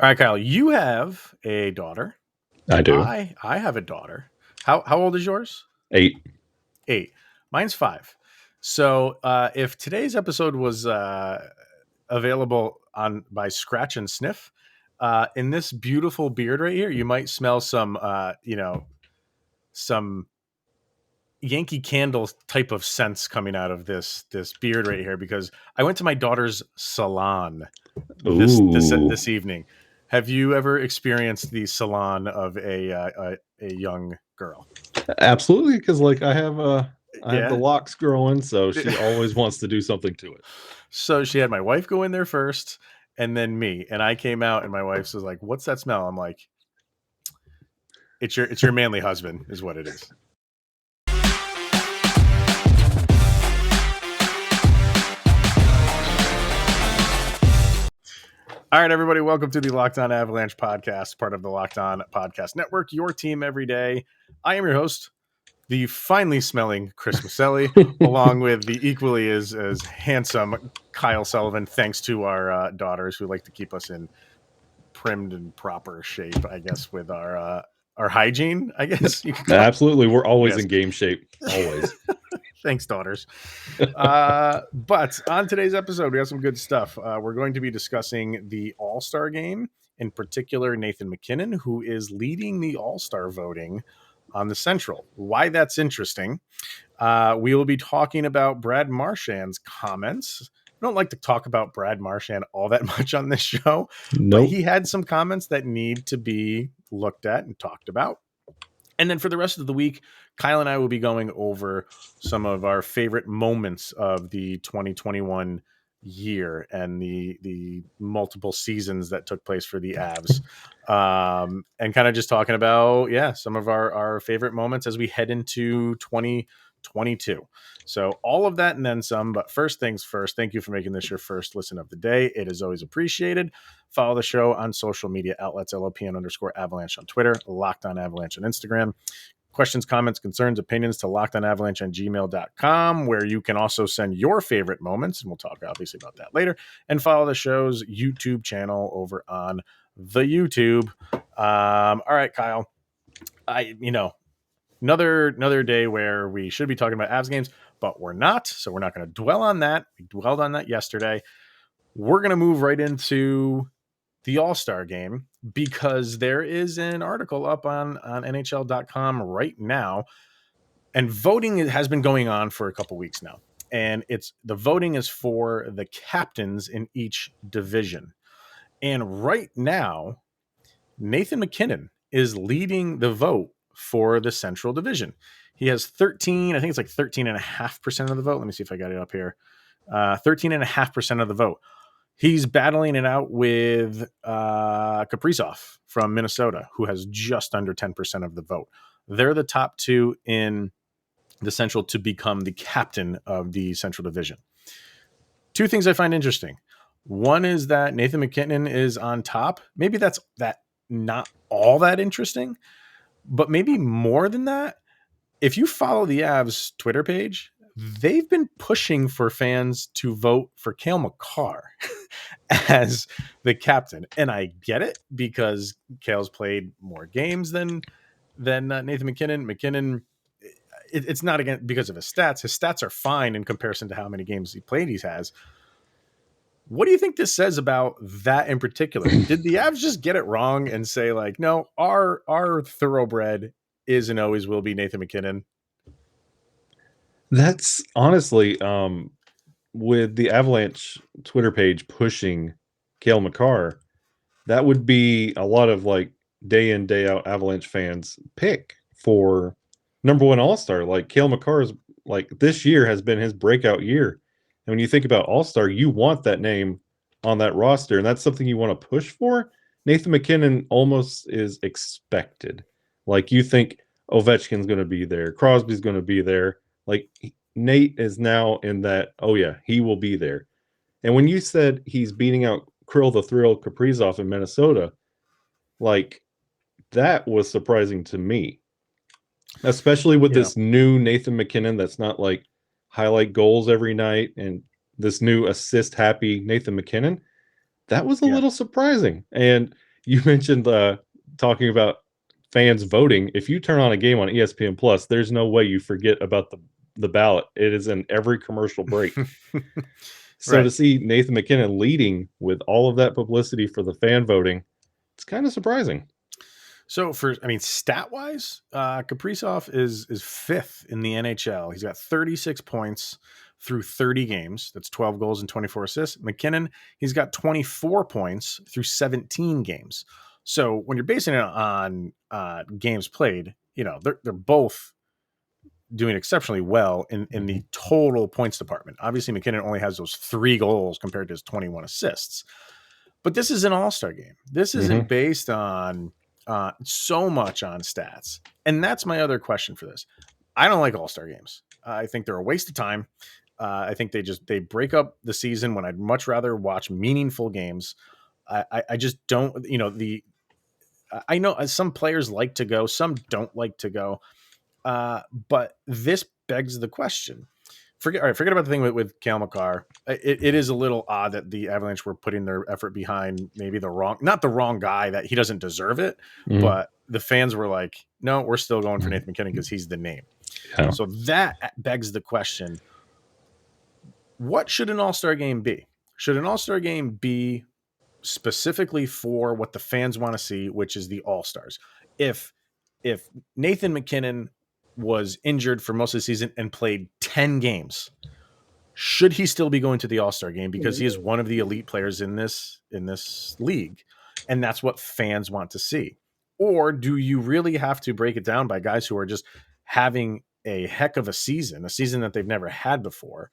All right, Kyle, you have a daughter. I do. I have a daughter. How old is yours? 8. 8. Mine's 5. So if today's episode was available on by Scratch and Sniff, in this beautiful beard right here, you might smell some Yankee Candle type of scents coming out of this beard right here, because I went to my daughter's salon Ooh. this evening. Have you ever experienced the salon of a young girl? Absolutely, because I have the Yeah. locks growing, so she always wants to do something to it. So she had my wife go in there first, and then me, and I came out, and my wife was like, "What's that smell?" I'm like, "It's your manly husband, is what it is." All right, everybody, welcome to the Locked On Avalanche podcast, part of the Locked On Podcast Network, your team every day. I am your host, the finely smelling Chris Maselli, along with the equally as handsome Kyle Sullivan, thanks to our daughters who like to keep us in primed and proper shape, I guess, with our hygiene, I guess you could call it. Absolutely, we're always Yes. in game shape. Always. Thanks, daughters. But on today's episode, we have some good stuff. We're going to be discussing the All-Star game, in particular, Nathan MacKinnon, who is leading the All-Star voting on the Central. Why that's interesting. We will be talking about Brad Marchand's comments. I don't like to talk about Brad Marchand all that much on this show, but he had some comments that need to be looked at and talked about. And then for the rest of the week, Kyle and I will be going over some of our favorite moments of the 2021 year and the multiple seasons that took place for the Avs, and kind of just talking about some of our favorite moments as we head into 2022. So all of that and then some. But first things first, thank you for making this your first listen of the day. It is always appreciated. Follow the show on social media outlets, LOPN_Avalanche on Twitter, Locked On Avalanche on Instagram. Questions, comments, concerns, opinions to lockedonavalanche@gmail.com, where you can also send your favorite moments, and we'll talk obviously about that later. And follow the show's YouTube channel over on the YouTube. All right, Kyle. Another day where we should be talking about Avs games, but we're not. So we're not going to dwell on that. We dwelled on that yesterday. We're going to move right into the All-Star game, because there is an article up on NHL.com right now, and voting has been going on for a couple weeks now. And the voting is for the captains in each division. And right now, Nathan MacKinnon is leading the vote for the Central Division. He has 13.5% of the vote. Let me see if I got it up here. 13.5% of the vote. He's battling it out with Kaprizov from Minnesota, who has just under 10% of the vote. They're the top two in the Central to become the captain of the Central Division. Two things I find interesting. One is that Nathan MacKinnon is on top. Maybe that's not all that interesting, but maybe more than that. If you follow the Avs Twitter page, they've been pushing for fans to vote for Cale Makar as the captain. And I get it, because Cale's played more games than Nathan MacKinnon. MacKinnon, it's not again because of his stats. His stats are fine in comparison to how many games he played he has. What do you think this says about that in particular? Did the Avs just get it wrong and say, like, no, our thoroughbred is and always will be Nathan MacKinnon? That's honestly, with the Avalanche Twitter page pushing Cale Makar, that would be a lot of day in, day out Avalanche fans pick for number one All-Star. Cale Makar's this year has been his breakout year. And when you think about All-Star, you want that name on that roster, and that's something you want to push for. Nathan MacKinnon almost is expected. You think Ovechkin's going to be there, Crosby's going to be there. Nate is now in that, oh yeah, he will be there. And when you said he's beating out Krill the Thrill Kaprizov in Minnesota, that was surprising to me. Especially with this new Nathan MacKinnon that's not highlight goals every night, and this new assist happy Nathan MacKinnon. That was a little surprising. And You mentioned talking about fans voting. If you turn on a game on ESPN Plus, there's no way you forget about the ballot. It is in every commercial break. So Right. to see Nathan MacKinnon leading with all of that publicity for the fan voting, it's kind of surprising. So stat wise, Kaprizov is fifth in the NHL. He's got 36 points through 30 games. That's 12 goals and 24 assists. MacKinnon, he's got 24 points through 17 games. So when you're basing it on games played, they're both doing exceptionally well in the total points department. Obviously, MacKinnon only has those 3 goals compared to his 21 assists. But this is an all-star game. This isn't based on so much on stats. And that's my other question for this. I don't like all-star games. I think they're a waste of time. I think they break up the season when I'd much rather watch meaningful games. I just don't, I know some players like to go, some don't like to go. But this begs the question. Forget about the thing with Cale Makar. It is a little odd that the Avalanche were putting their effort behind maybe not the wrong guy, that he doesn't deserve it, but the fans were like, no, we're still going for Nathan MacKinnon because he's the name. Yeah. So that begs the question: what should an All-Star game be? Should an All-Star game be specifically for what the fans want to see, which is the All-Stars? If Nathan MacKinnon was injured for most of the season and played 10 games, should he still be going to the All-Star game because he is one of the elite players in this league, and that's what fans want to see? Or do you really have to break it down by guys who are just having a heck of a season that they've never had before,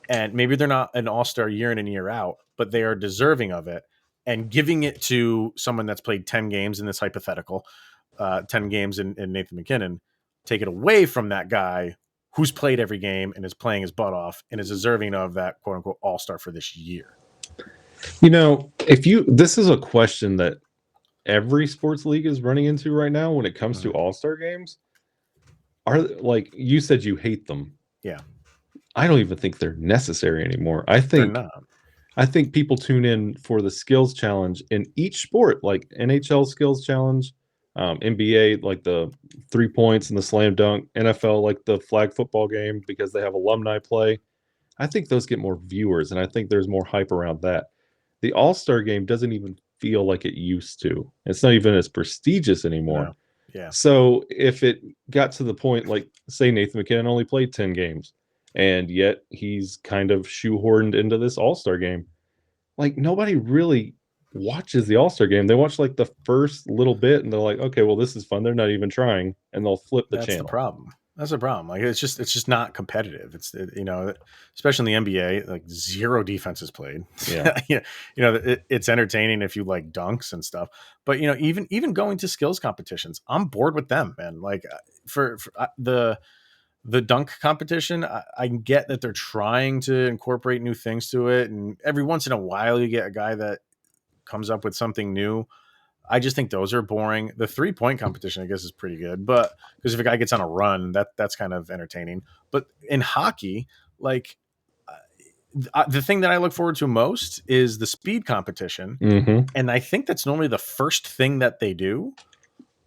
and maybe they're not an All-Star year in and year out, but they are deserving of it, and giving it to someone that's played 10 games in this hypothetical, 10 games in Nathan MacKinnon, take it away from that guy who's played every game and is playing his butt off and is deserving of that quote unquote all-star for this year? This is a question that every sports league is running into right now when it comes to all-star games. Like you said, you hate them. Yeah. I don't even think they're necessary anymore. I think people tune in for the skills challenge in each sport, like NHL skills challenge, NBA, like the 3 points and the slam dunk, NFL, like the flag football game, because they have alumni play. I think those get more viewers, and I think there's more hype around that. The All-Star game doesn't even feel like it used to. It's not even as prestigious anymore. No. Yeah. So if it got to the point, like, say Nathan MacKinnon only played 10 games, and yet he's kind of shoehorned into this All-Star game, like, nobody really watches the All-Star game. They watch like the first little bit and they're like, okay, well, this is fun. They're not even trying, and they'll flip the channel. That's the problem. Like, it's just not competitive. It's, especially in the NBA, like 0 defense is played. Yeah. It's entertaining if you like dunks and stuff, but even going to skills competitions, I'm bored with them, man. Like, for the dunk competition, I get that they're trying to incorporate new things to it, and every once in a while you get a guy that comes up with something new. I just think those are boring. The 3-point competition, I guess, is pretty good, but because if a guy gets on a run, that's kind of entertaining. But in hockey, like, the thing that I look forward to most is the speed competition, and I think that's normally the first thing that they do,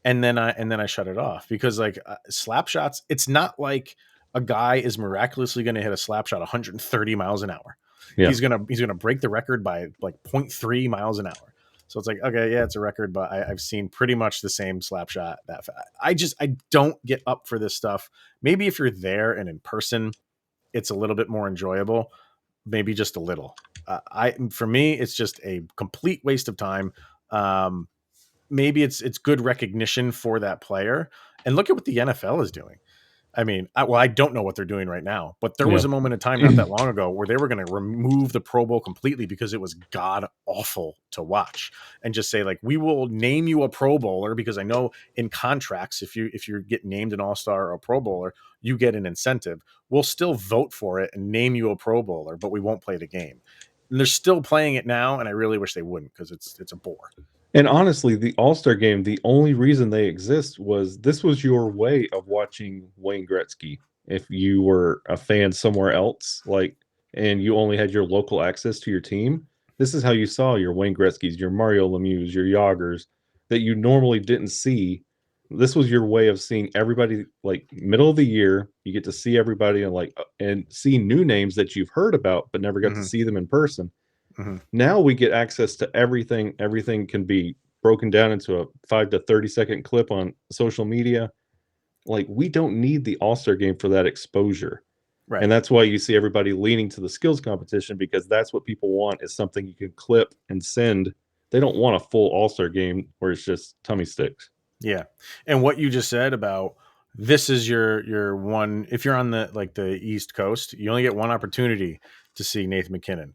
and then I shut it off, because like, slap shots, it's not like a guy is miraculously going to hit a slap shot 130 miles an hour. Yeah. He's gonna break the record by like 0.3 miles an hour. So it's like, okay, yeah, it's a record, but I've seen pretty much the same slap shot that fast. I don't get up for this stuff. Maybe if you're there and in person, it's a little bit more enjoyable. Maybe just a little. For me, it's just a complete waste of time. Maybe it's good recognition for that player. And look at what the NFL is doing. I mean, I don't know what they're doing right now, but there was a moment in time not that long ago where they were going to remove the Pro Bowl completely because it was god awful to watch, and just say, like, we will name you a Pro Bowler, because I know in contracts, if you get named an All-Star or a Pro Bowler, you get an incentive. We'll still vote for it and name you a Pro Bowler, but we won't play the game. And they're still playing it now, and I really wish they wouldn't, because it's a bore. And honestly, the All-Star game, the only reason they exist was this was your way of watching Wayne Gretzky. If you were a fan somewhere else, like, and you only had your local access to your team, This is how you saw your Wayne Gretzky's, your Mario Lemieux, your Yagers that you normally didn't see. This was your way of seeing everybody, like middle of the year. You get to see everybody and see new names that you've heard about but never got to see them in person. Now we get access to everything. Everything can be broken down into a 5 to 30-second clip on social media. Like, we don't need the All-Star game for that exposure. Right. And that's why you see everybody leaning to the skills competition, because that's what people want, is something you can clip and send. They don't want a full All-Star game where it's just tummy sticks. Yeah. And what you just said about this is your one, if you're on the East Coast, you only get one opportunity to see Nathan MacKinnon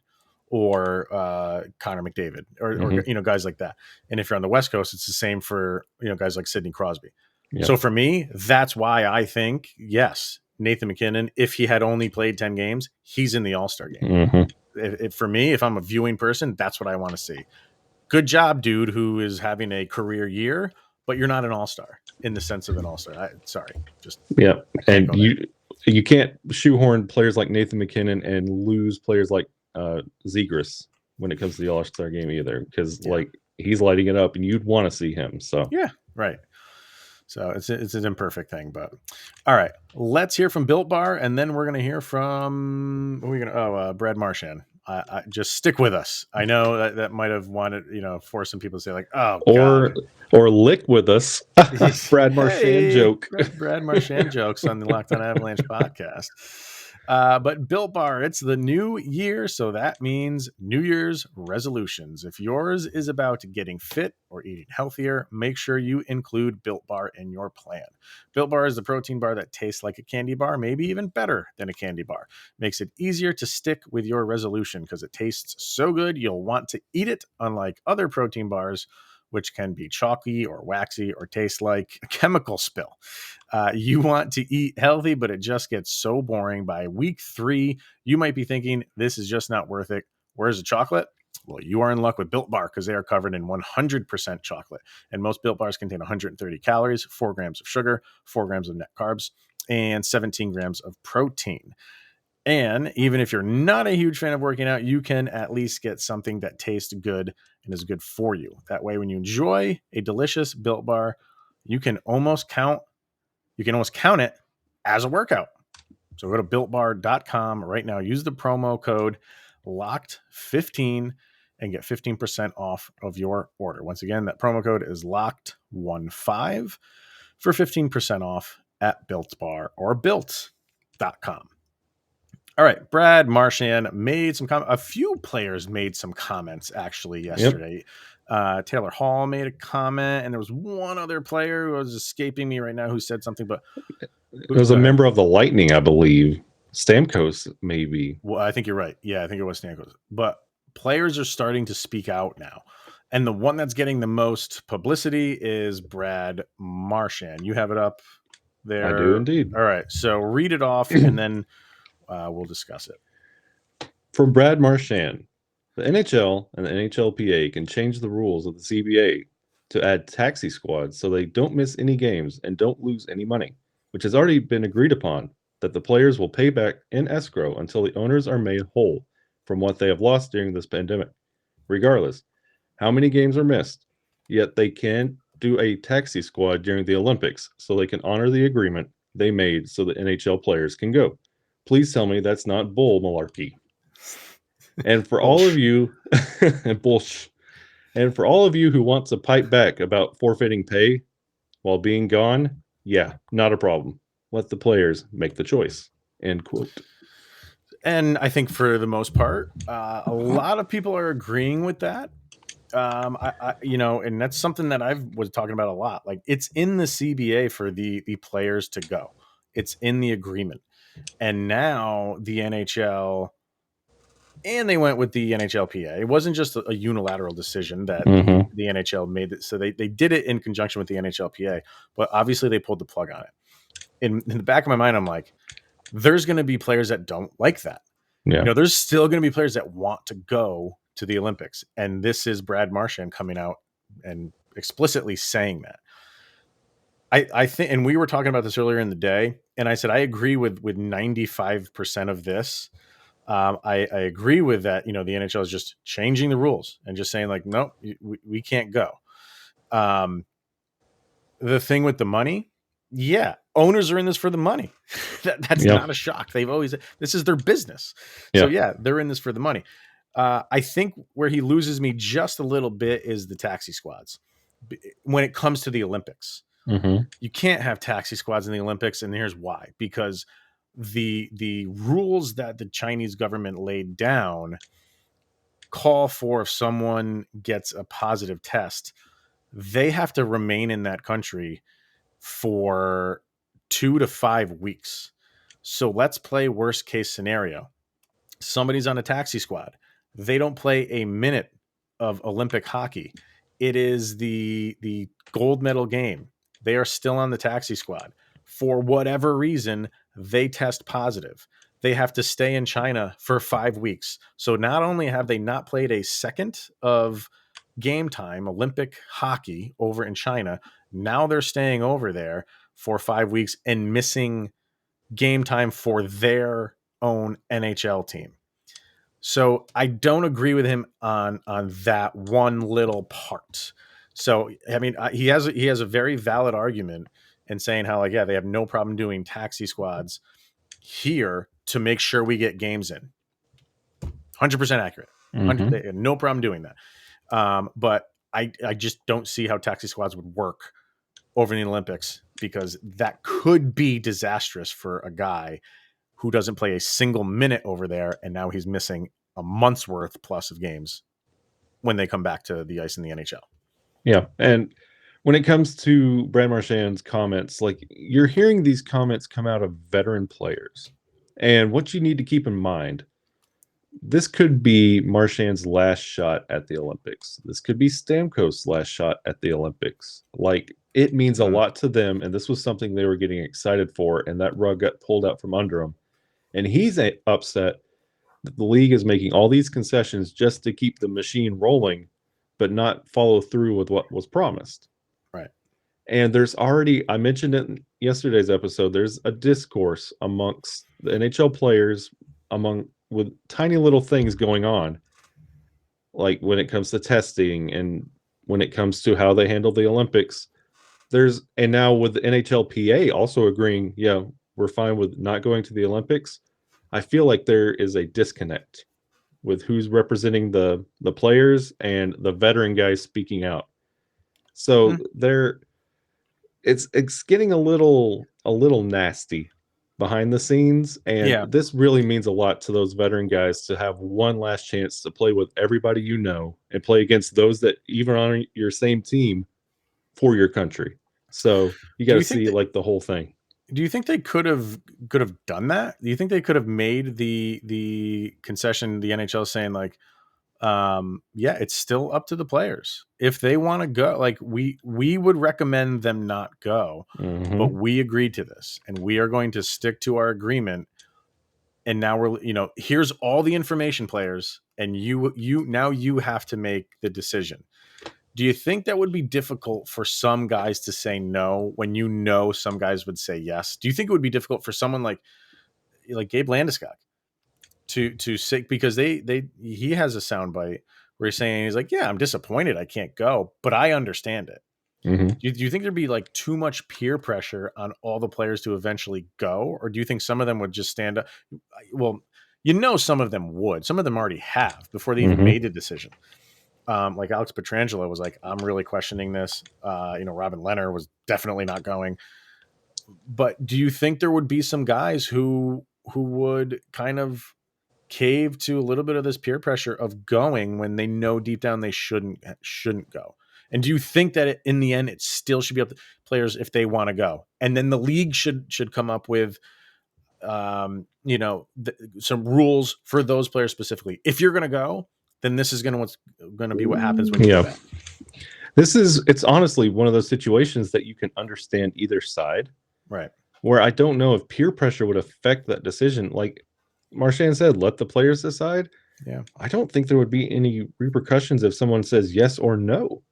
or Connor McDavid or guys like that. And if you're on the West Coast, it's the same for guys like Sidney Crosby. Yep. So for me, that's why I think, yes, Nathan MacKinnon, if he had only played 10 games, he's in the All-Star game. For me, if I'm a viewing person, that's what I want to see. Good job, dude, who is having a career year, but you're not an all-star in the sense of an all-star. Sorry. And you can't shoehorn players like Nathan MacKinnon and lose players like Zegras when it comes to the All-Star game either, because he's lighting it up and you'd want to see him. So yeah, right. So it's an imperfect thing, but all right, let's hear from Built Bar, and then we're going to hear from Brad Marchand. Just stick with us. I know that might have wanted, force some people to say like, oh, or lick with us. Brad Marchand joke. Brad Marchand jokes on the Locked On Avalanche podcast. But Built Bar, it's the new year, so that means New Year's resolutions. If yours is about getting fit or eating healthier, make sure you include Built Bar in your plan. Built Bar is the protein bar that tastes like a candy bar, maybe even better than a candy bar. Makes it easier to stick with your resolution because it tastes so good you'll want to eat it, unlike other protein bars, which can be chalky or waxy or taste like a chemical spill. You want to eat healthy, but it just gets so boring. By week 3, you might be thinking, this is just not worth it. Where's the chocolate? Well, you are in luck with Built Bar because they are covered in 100% chocolate. And most Built Bars contain 130 calories, 4 grams of sugar, 4 grams of net carbs, and 17 grams of protein. And even if you're not a huge fan of working out, you can at least get something that tastes good and is good for you. That way, when you enjoy a delicious Built Bar, you can almost count it as a workout. So go to BuiltBar.com right now. Use the promo code LOCKED15 and get 15% off of your order. Once again, that promo code is LOCKED15 for 15% off at Built Bar or Built.com. All right, Brad Marchand made some a few players made some comments actually yesterday. Yep. Taylor Hall made a comment, and there was one other player who was escaping me right now who said something, but it was a member of the Lightning, I believe. Stamkos, maybe. Well, I think you're right. Yeah, I think it was Stamkos. But players are starting to speak out now. And the one that's getting the most publicity is Brad Marchand. You have it up there. I do indeed. All right, so read it off, and then we'll discuss it. From Brad Marchand, the NHL and the NHLPA can change the rules of the CBA to add taxi squads so they don't miss any games and don't lose any money, which has already been agreed upon, that the players will pay back in escrow until the owners are made whole from what they have lost during this pandemic. Regardless, how many games are missed, yet they can do a taxi squad during the Olympics so they can honor the agreement they made so the NHL players can go. Please tell me that's not bull malarkey. And for all of you, and for all of you who want to pipe back about forfeiting pay while being gone, yeah, not a problem. Let the players make the choice. End quote. And I think for the most part, a lot of people are agreeing with that. And that's something that I was talking about a lot. Like, it's in the CBA for the players to go. It's in the agreement. And now the NHL, and they went with the NHLPA. It wasn't just a unilateral decision that the NHL made. So they did it in conjunction with the NHLPA, but obviously they pulled the plug on it. In the back of my mind, I'm like, there's going to be players that don't like that. Yeah. There's still going to be players that want to go to the Olympics. And this is Brad Marchand coming out and explicitly saying that. I think, and we were talking about this earlier in the day, and I said, I agree with 95% of this. I agree with that. The NHL is just changing the rules and just saying like, nope, we can't go. The thing with the money, yeah, owners are in this for the money. That's Yeah. not a shock. This is their business. So Yeah. yeah, they're in this for the money. I think where he loses me just a little bit is the taxi squads. When it comes to the Olympics, you can't have taxi squads in the Olympics, and here's why: because the rules that the Chinese government laid down call for, if someone gets a positive test, they have to remain in that country for 2 to 5 weeks. So let's play worst case scenario. Somebody's on a taxi squad. They don't play a minute of Olympic hockey. It is the gold medal game. They are still on the taxi squad. For whatever reason, they test positive. They have to stay in China for 5 weeks. So not only have they not played a second of game time, Olympic hockey over in China, now they're staying over there for 5 weeks and missing game time for their own NHL team. So I don't agree with him on that one little part. So I mean, he has a very valid argument in saying how, like, yeah, they have no problem doing taxi squads here to make sure we get games in. 100% accurate. They have no problem doing that. But I just don't see how taxi squads would work over in the Olympics, because that could be disastrous for a guy who doesn't play a single minute over there, and now he's missing a month's worth plus of games when they come back to the ice in the NHL. Yeah. And when it comes to Brad Marchand's comments, like, you're hearing these comments come out of veteran players. And what you need to keep in mind, this could be Marchand's last shot at the Olympics. This could be Stamkos' last shot at the Olympics. Like, it means a lot to them, and this was something they were getting excited for, and that rug got pulled out from under them. And he's upset that the league is making all these concessions just to keep the machine rolling, but not follow through with what was promised. Right. And there's already, I mentioned it in yesterday's episode, there's a discourse amongst the NHL players with tiny little things going on, like when it comes to testing and when it comes to how they handle the Olympics. And now with the NHLPA also agreeing, yeah, we're fine with not going to the Olympics. I feel like there is a disconnect with who's representing the players and the veteran guys speaking out. So it's getting a little nasty behind the scenes, and this really means a lot to those veteran guys to have one last chance to play with everybody and play against those that even on your same team for your country. So you got to see like the whole thing. Do you think they could have done that? Do you think they could have made the concession, the NHL saying like, yeah, it's still up to the players if they want to go? Like, we would recommend them not go, but we agreed to this, and we are going to stick to our agreement. And now we're, here's all the information, players, and you have to make the decision. Do you think that would be difficult for some guys to say no when some guys would say yes? Do you think it would be difficult for someone like Gabe Landeskog to say, because he has a soundbite where he's saying, he's like, yeah, I'm disappointed I can't go, but I understand it. Do you think there'd be like too much peer pressure on all the players to eventually go, or do you think some of them would just stand up? Well, some of them would. Some of them already have before they even made the decision. Like Alex Pietrangelo was like, I'm really questioning this. Robin Lehner was definitely not going. But do you think there would be some guys who would kind of cave to a little bit of this peer pressure of going when they know deep down they shouldn't go? And do you think that in the end it still should be up to players if they want to go? And then the league should come up with some rules for those players specifically. If you're going to go, then this is going to be what happens when you go back. It's honestly one of those situations that you can understand either side. Right. Where I don't know if peer pressure would affect that decision. Like Marchand said, let the players decide. Yeah. I don't think there would be any repercussions if someone says yes or no,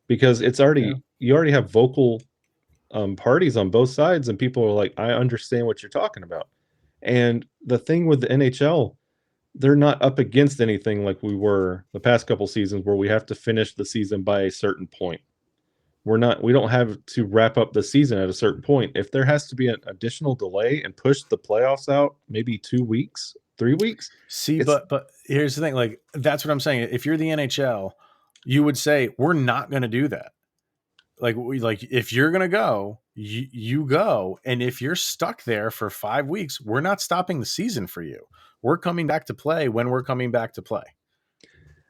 because you already have vocal parties on both sides, and people are like, I understand what you're talking about. And the thing with the NHL, they're not up against anything like we were the past couple seasons where we have to finish the season by a certain point. We don't have to wrap up the season at a certain point. If there has to be an additional delay and push the playoffs out maybe 2 weeks, 3 weeks. See, but here's the thing, like that's what I'm saying. If you're the NHL, you would say we're not going to do that. Like if you're going to go, you go, and if you're stuck there for 5 weeks, we're not stopping the season for you. We're coming back to play when we're coming back to play.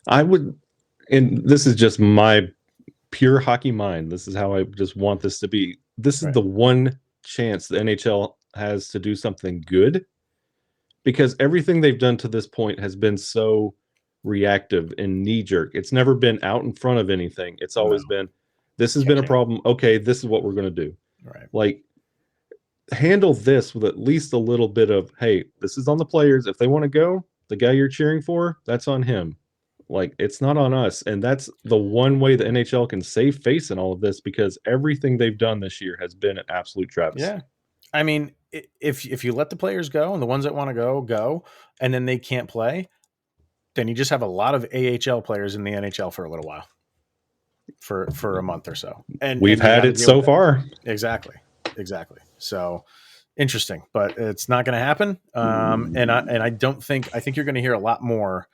I would, and this is just my pure hockey mind. This is how I just want this to be. This is the one chance the NHL has to do something good, because everything they've done to this point has been so reactive and knee jerk. It's never been out in front of anything. It's always been, this has been a problem. Okay, this is what we're going to do. Right. Like, handle this with at least a little bit of, hey, this is on the players. If they want to go, the guy you're cheering for, that's on him. Like, it's not on us. And that's the one way the NHL can save face in all of this, because everything they've done this year has been an absolute travesty. Yeah. I mean, if you let the players go and the ones that want to go, and then they can't play, then you just have a lot of AHL players in the NHL for a little while, for a month or so. And we've had it so far. Exactly. So interesting, but it's not going to happen. And I think you're going to hear a lot more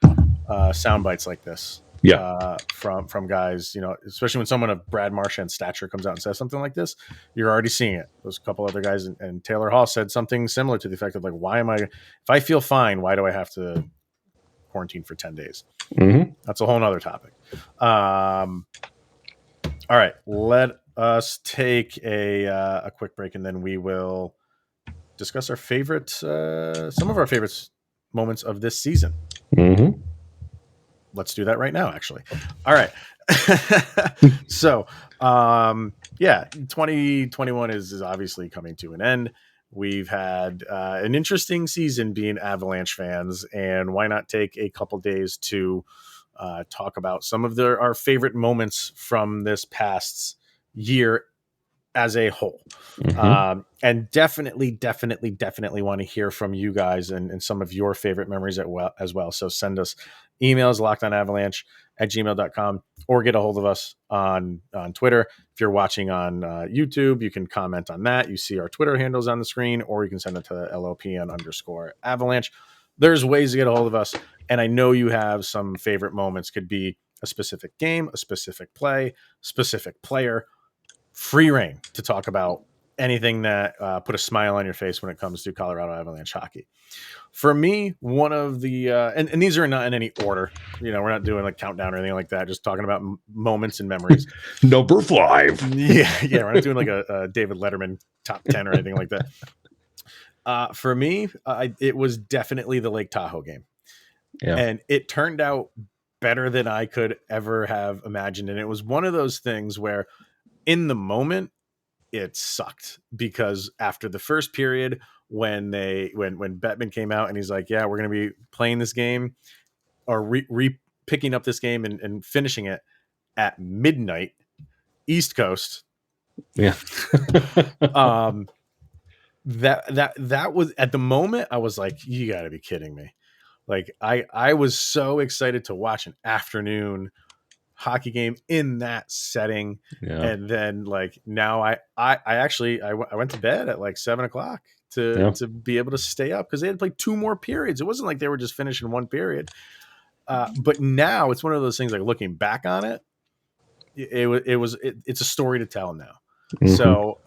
sound bites like this. Yeah. From guys, especially when someone of Brad Marchand stature comes out and says something like this, you're already seeing it. There's a couple other guys, and Taylor Hall said something similar to the effect of, like, if I feel fine, why do I have to quarantine for 10 days? Mm-hmm. That's a whole nother topic. All right, let us take a quick break, and then we will discuss some of our favorite moments of this season. Mm-hmm. Let's do that right now, actually. All right. So, 2021 is obviously coming to an end. We've had an interesting season being Avalanche fans, and why not take a couple days to talk about some of our favorite moments from this past year as a whole. Mm-hmm. And definitely want to hear from you guys and some of your favorite memories as well. So send us emails, lockedonavalanche@gmail.com, or get a hold of us on Twitter. If you're watching on YouTube, you can comment on that. You see our Twitter handles on the screen, or you can send it to LOPN_Avalanche. There's ways to get a hold of us. And I know you have some favorite moments. Could be a specific game, a specific play, specific player. Free reign to talk about anything that put a smile on your face when it comes to Colorado Avalanche hockey. For me, one of the and these are not in any order. We're not doing like countdown or anything like that. Just talking about moments and memories. Number 5. Yeah. We're not doing like a David Letterman top 10 or anything like that. For me, it was definitely the Lake Tahoe game. Yeah. And it turned out better than I could ever have imagined. And it was one of those things where, in the moment, it sucked, because after the first period, when Bettman came out and he's like, yeah, we're going to be playing this game, or picking up this game and finishing it at midnight East Coast. Yeah. That was, at the moment, I was like, you got to be kidding me. Like, I was so excited to watch an afternoon hockey game in that setting. Yeah. And then, like, now I went to bed at like 7:00 to be able to stay up, because they had to play 2 more periods. It wasn't like they were just finishing 1 period. But now it's one of those things, like, looking back on it, it's a story to tell now. Mm-hmm. So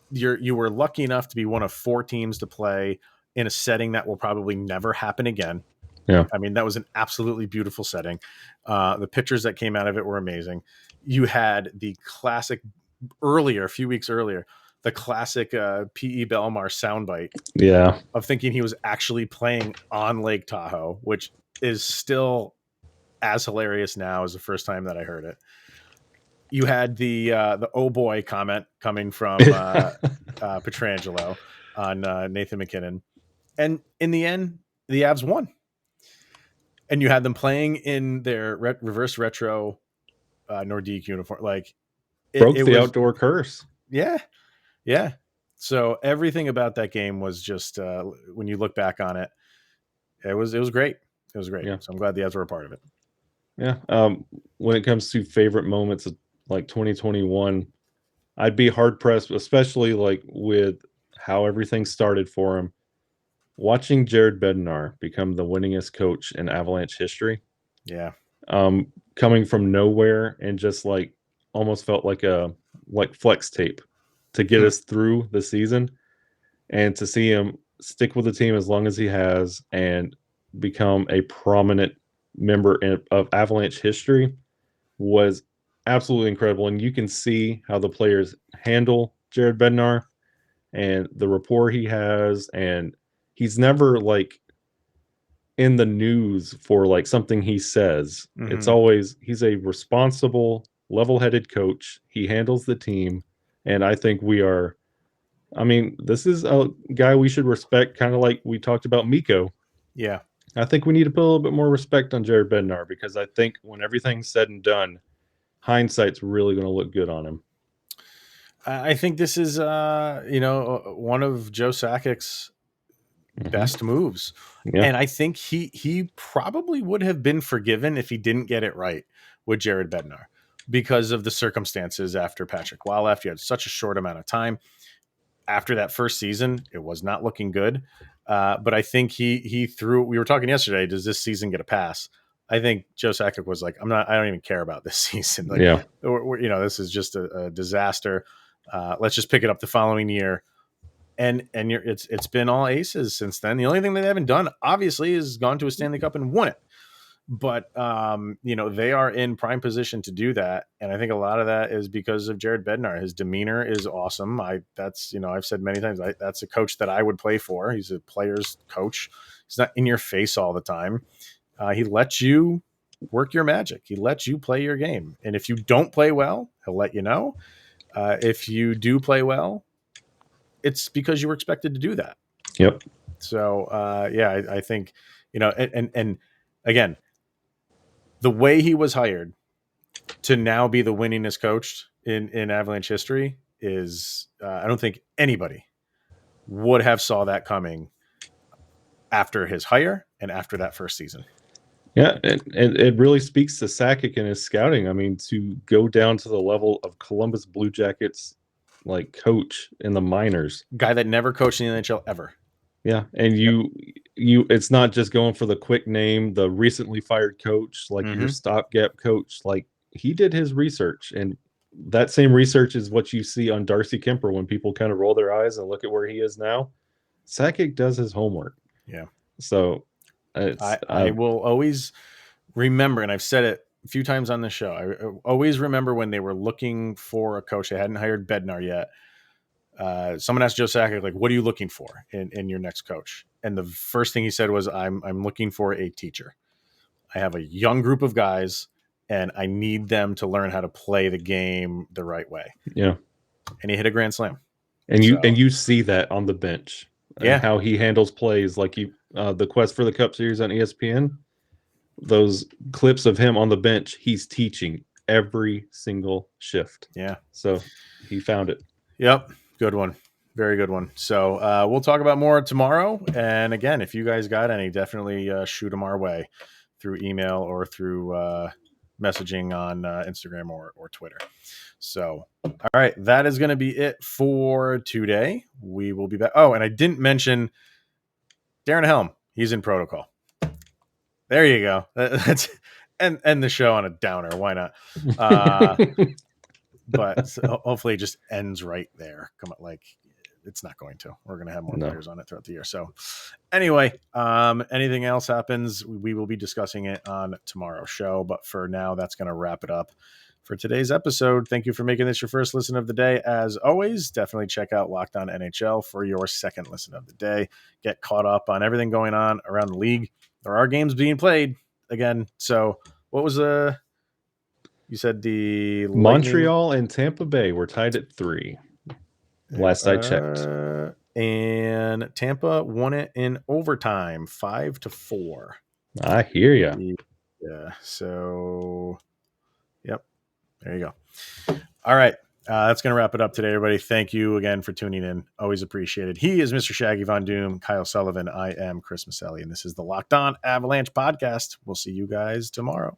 you were lucky enough to be one of 4 teams to play in a setting that will probably never happen again. Yeah. I mean, that was an absolutely beautiful setting. The pictures that came out of it were amazing. You had the classic a few weeks earlier, the classic P.E. Belmar soundbite. Yeah. Of thinking he was actually playing on Lake Tahoe, which is still as hilarious now as the first time that I heard it. You had the oh boy comment coming from Pietrangelo on Nathan MacKinnon. And in the end, the Avs won. And you had them playing in their reverse retro Nordique uniform. Like, broke the outdoor curse. Yeah. So everything about that game was just, when you look back on it, it was great. It was great. Yeah. So I'm glad the Avs were a part of it. Yeah. When it comes to favorite moments of like 2021, I'd be hard pressed, especially like with how everything started for him. Watching Jared Bednar become the winningest coach in Avalanche history. Yeah. Coming from nowhere and just like almost felt like a flex tape to get us through the season, and to see him stick with the team as long as he has and become a prominent member of Avalanche history was absolutely incredible. And you can see how the players handle Jared Bednar and the rapport he has, and he's never like in the news for like something he says. It's always, he's a responsible, level-headed coach. He handles the team, and I think this is a guy we should respect, kind of like we talked about Mikko. Yeah. I think we need to put a little bit more respect on Jared Bednar, because I think when everything's said and done, hindsight's really going to look good on him. I think this is, one of Joe Sakic's best moves. Yeah. And I think he probably would have been forgiven if he didn't get it right with Jared Bednar because of the circumstances after Patrick Waugh left. You had such a short amount of time. After that first season, it was not looking good. But I think he threw. We were talking yesterday. Does this season get a pass? I think Joe Sakic was like, I don't even care about this season. Like, Yeah. This is just a disaster. Let's just pick it up the following year. And it's been all aces since then. The only thing they haven't done, obviously, is gone to a Stanley Cup and won it. But they are in prime position to do that, and I think a lot of that is because of Jared Bednar. His demeanor is awesome. I've said many times, that's a coach that I would play for. He's a player's coach. He's not in your face all the time. He lets you work your magic. He lets you play your game, and if you don't play well, he'll let you know. If you do play well, it's because you were expected to do that. Yep. So I think and again, the way he was hired to now be the winningest coach in Avalanche history is I don't think anybody would have saw that coming after his hire and after that first season. Yeah, and it really speaks to Sakic and his scouting. I mean, to go down to the level of Columbus Blue Jackets like coach in the minors, guy that never coached in the NHL ever. Yeah, and you it's not just going for the quick name, the recently fired coach, like your stopgap coach. Like, he did his research, and that same research is what you see on Darcy Kemper when people kind of roll their eyes and look at where he is now. Sakic does his homework. Yeah. So I will always remember, and I've said it a few times on the show, I always remember when they were looking for a coach. They hadn't hired Bednar yet. Someone asked Joe Sakic, like, what are you looking for in your next coach? And the first thing he said was, I'm looking for a teacher. I have a young group of guys and I need them to learn how to play the game the right way. Yeah. And he hit a grand slam. And you see that on the bench. Yeah. And how he handles plays, like the Quest for the Cup series on ESPN, those clips of him on the bench, he's teaching every single shift. Yeah. So he found it. Yep. Good one. Very good one. So we'll talk about more tomorrow. And again, if you guys got any, definitely shoot them our way through email or through messaging on Instagram or Twitter. So, all right, that is going to be it for today. We will be back. Oh, and I didn't mention Darren Helm. He's in protocol. There you go. That's end the show on a downer. Why not? But hopefully it just ends right there. Come on, like, it's not going to. We're going to have more players on it throughout the year. So anyway, anything else happens, we will be discussing it on tomorrow's show. But for now, that's going to wrap it up for today's episode. Thank you for making this your first listen of the day. As always, definitely check out Locked On NHL for your second listen of the day. Get caught up on everything going on around the league. There are games being played again. So what was you said the Montreal and Tampa Bay were tied at 3. Last I checked. And Tampa won it in overtime, 5-4. I hear you. Yeah. So, yep. There you go. All right. That's going to wrap it up today, everybody. Thank you again for tuning in. Always appreciated. He is Mr. Shaggy Von Doom, Kyle Sullivan. I am Chris Maselli, and this is the Locked On Avalanche podcast. We'll see you guys tomorrow.